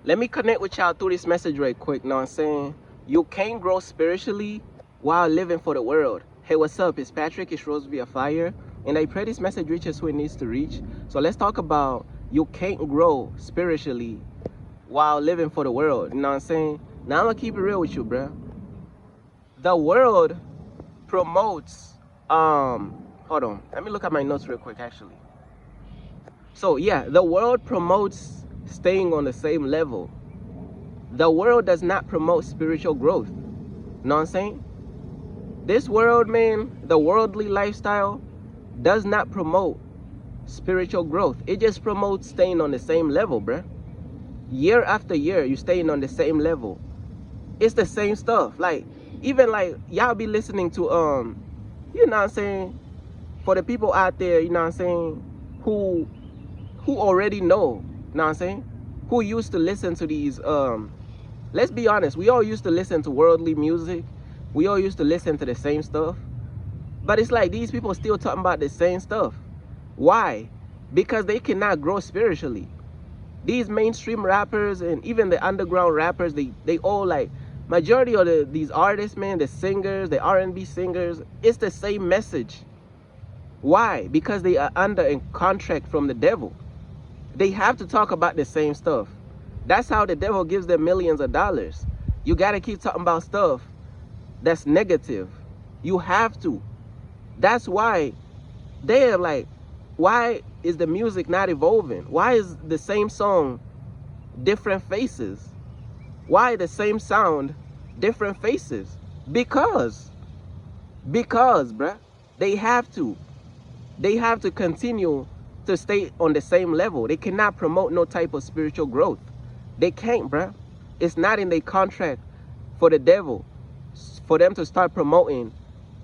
Let me connect with y'all through this message right quick. Know what I'm saying? You can't grow spiritually while living for the world. Hey, what's up? It's Patrick. It's Rose via Fire. And I pray this message reaches who it needs to reach. So let's talk about you can't grow spiritually while living for the world. You know what I'm saying? Now I'm going to keep it real with you, bro. The world promotes, hold on. Let me look at my notes real quick, actually. So yeah, the world promotes staying on the same level. The world does not promote spiritual growth. Know what I'm saying? This world, man, the worldly lifestyle does not promote spiritual growth. It just promotes staying on the same level, bruh. Year after year, you're staying on the same level. It's the same stuff. Like, even like, y'all be listening to, you know what I'm saying? For the people out there, you know what I'm saying? Who already know what I'm saying? Who used to listen to these, let's be honest, we all used to listen to worldly music. We all used to listen to the same stuff. But it's like these people still talking about the same stuff. Why? Because they cannot grow spiritually. These mainstream rappers and even the underground rappers, they all like, majority of these artists, man, the singers, the R&B singers, it's the same message. Why? Because they are under a contract from the devil. They have to talk about the same stuff. That's how the devil gives them millions of dollars. You got to keep talking about stuff that's negative. You have to. That's why they're like, why is the music not evolving? Why is the same song different faces? Why the same sound different faces? Because bruh, they have to continue to stay on the same level. They cannot promote no type of spiritual growth. They can't, bruh. It's not in their contract for the devil for them to start promoting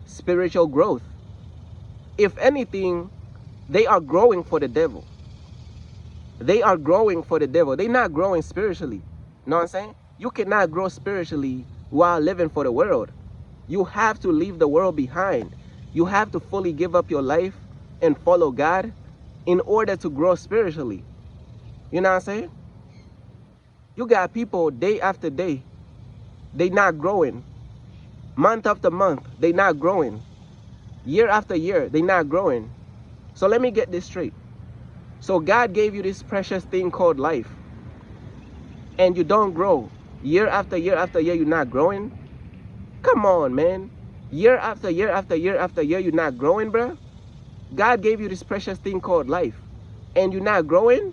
spiritual growth. If anything, they are growing for the devil. They are growing for the devil. They're not growing spiritually. You know what I'm saying? You cannot grow spiritually while living for the world. You have to leave the world behind. You have to fully give up your life and follow God in order to grow spiritually. You know what I'm saying? You got people day after day, they not growing. Month after month, they not growing. Year after year, they not growing. So let me get this straight. So God gave you this precious thing called life, and you don't grow. Year after year after year, you're not growing. Come on, man. Year after year after year after year, you're not growing, bruh. God gave you this precious thing called life, and you're not growing?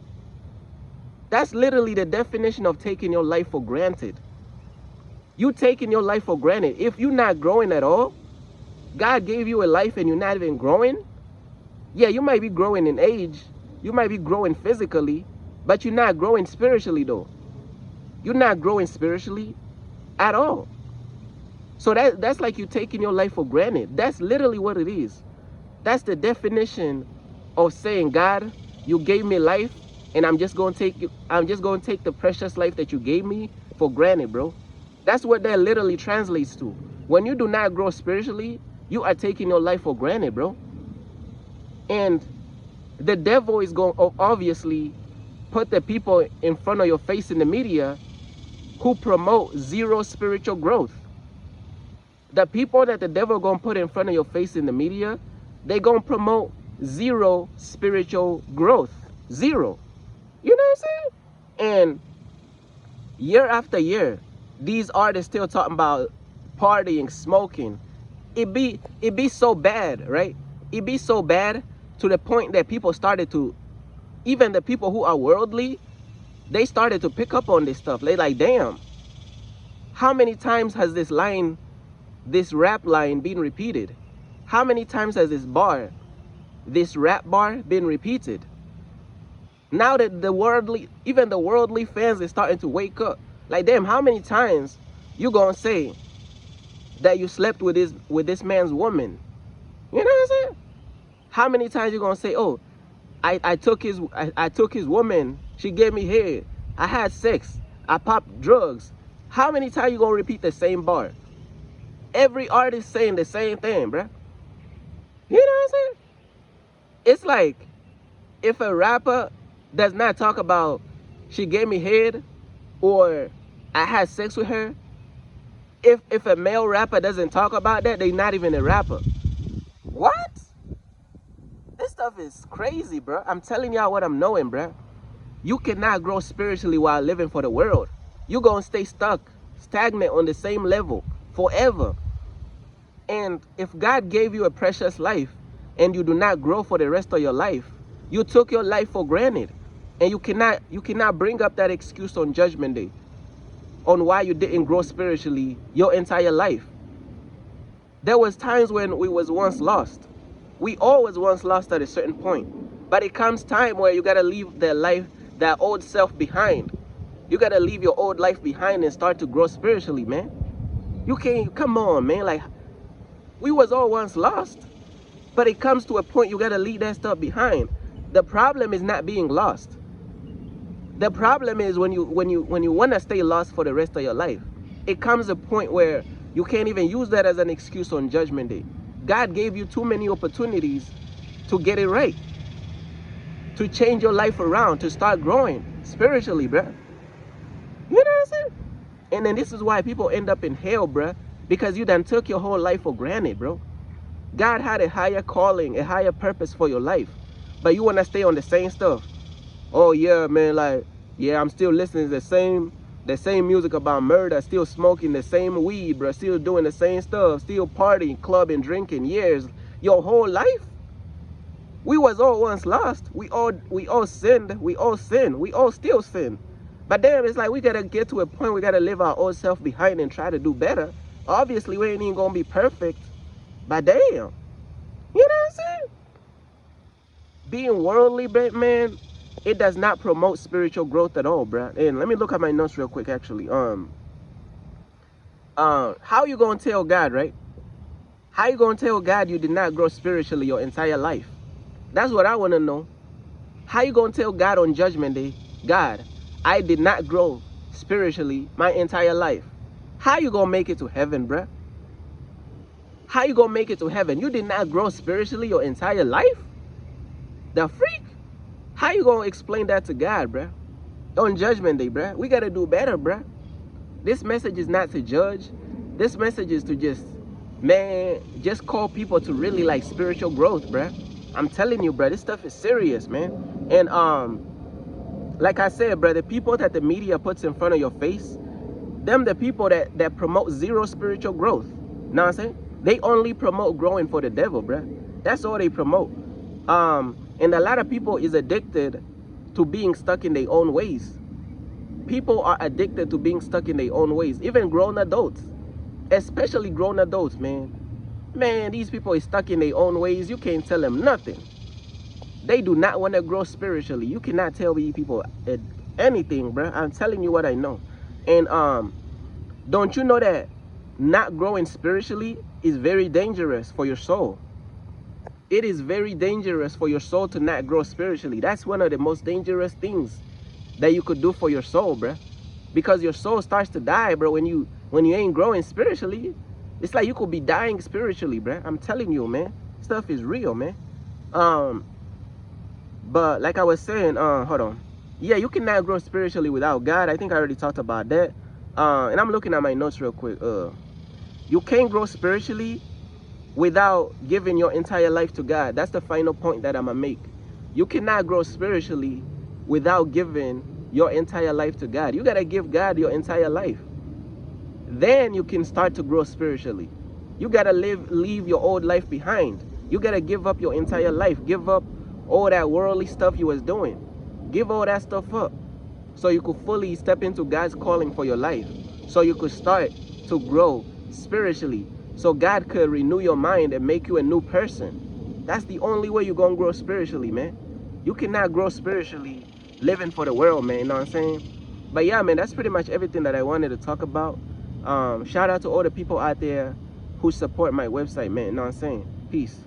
That's literally the definition of taking your life for granted. You taking your life for granted. If you're not growing at all, God gave you a life and you're not even growing? Yeah, you might be growing in age. You might be growing physically, but you're not growing spiritually, though. You're not growing spiritually at all. So that's like you taking your life for granted. That's literally what it is. That's the definition of saying, God, you gave me life, and I'm just going to take the precious life that you gave me for granted, bro. That's what that literally translates to. When you do not grow spiritually, you are taking your life for granted, bro. And the devil is going to obviously put the people in front of your face in the media who promote zero spiritual growth. The people that the devil going to put in front of your face in the media, they going to promote zero spiritual growth. Zero. You know what I'm saying? And year after year, these artists still talking about partying, smoking. It be so bad, right? It be so bad to the point that people started to, even the people who are worldly, they started to pick up on this stuff. They like, damn, how many times has this rap line been repeated? How many times has this rap bar been repeated? Now that even the worldly fans is starting to wake up. Like, damn, how many times you gonna say that you slept with this man's woman? You know what I'm saying? How many times you gonna say, oh, I took his woman, she gave me head, I had sex, I popped drugs? How many times you gonna repeat the same bar? Every artist saying the same thing, bruh. You know what I'm saying? It's like, if a rapper does not talk about she gave me head, or I had sex with her, if a male rapper doesn't talk about that, they're not even a rapper. What? This stuff is crazy, bro. I'm telling y'all what I'm knowing, bro. You cannot grow spiritually while living for the world. You're going to stay stuck, stagnant on the same level forever. And if God gave you a precious life and you do not grow for the rest of your life, you took your life for granted. And you cannot bring up that excuse on Judgment Day on why you didn't grow spiritually your entire life. There was times when we was once lost. We always once lost at a certain point. But it comes time where you got to leave that old self behind. You got to leave your old life behind and start to grow spiritually, man. You can't, come on, man. Like, we was all once lost. But it comes to a point you got to leave that stuff behind. The problem is not being lost. The problem is when you want to stay lost for the rest of your life, it comes a point where you can't even use that as an excuse on Judgment Day. God gave you too many opportunities to get it right, to change your life around, to start growing spiritually, bruh. You know what I'm saying? And then this is why people end up in hell, bruh, because you done took your whole life for granted, bro. God had a higher calling, a higher purpose for your life, but you want to stay on the same stuff. Oh yeah, man, like, yeah, I'm still listening to the same music about murder, still smoking the same weed, bro, still doing the same stuff, still partying, clubbing, drinking, years, your whole life. We was all once lost. We all sinned. We all still sin. But damn, it's like we gotta get to a point we gotta leave our old self behind and try to do better. Obviously, we ain't even gonna be perfect. But damn, you know what I'm saying? Being worldly, man, it does not promote spiritual growth at all, bruh. And let me look at my notes real quick, actually. How you gonna tell God, right? How you gonna tell God you did not grow spiritually your entire life? That's what I want to know. How you gonna tell God on Judgment Day, God, I did not grow spiritually my entire life? How you gonna make it to heaven, bruh? How you gonna make it to heaven? You did not grow spiritually your entire life? The freak? How you gonna explain that to God, bruh? On Judgment Day, bruh. We gotta do better, bruh. This message is not to judge. This message is to just call people to really like spiritual growth, bruh. I'm telling you, bruh, this stuff is serious, man. And like I said, bruh, the people that the media puts in front of your face, them the people that promote zero spiritual growth. Know what I'm saying? They only promote growing for the devil, bruh. That's all they promote. And a lot of people is addicted to being stuck in their own ways. People are addicted to being stuck in their own ways. Even grown adults. Especially grown adults, man. Man, these people is stuck in their own ways. You can't tell them nothing. They do not want to grow spiritually. You cannot tell these people anything, bruh. I'm telling you what I know. And don't you know that not growing spiritually is very dangerous for your soul? It is very dangerous for your soul to not grow spiritually. That's one of the most dangerous things that you could do for your soul, bruh. Because your soul starts to die, bro, when you ain't growing spiritually. It's like you could be dying spiritually, bruh. I'm telling you, man. Stuff is real, man. But like I was saying, hold on. Yeah, you cannot grow spiritually without God. I think I already talked about that. And I'm looking at my notes real quick. You can't grow spiritually without giving your entire life to God. That's the final point that I'm gonna make. You cannot grow spiritually without giving your entire life to God. You gotta give God your entire life. Then you can start to grow spiritually. You gotta leave your old life behind. You gotta give up your entire life. Give up all that worldly stuff you was doing. Give all that stuff up so you could fully step into God's calling for your life. So you could start to grow spiritually. So God could renew your mind and make you a new person. That's the only way you're gonna grow spiritually, man. You cannot grow spiritually living for the world, man. You know what I'm saying? But yeah, man, that's pretty much everything that I wanted to talk about. Shout out to all the people out there who support my website, man. You know what I'm saying? Peace.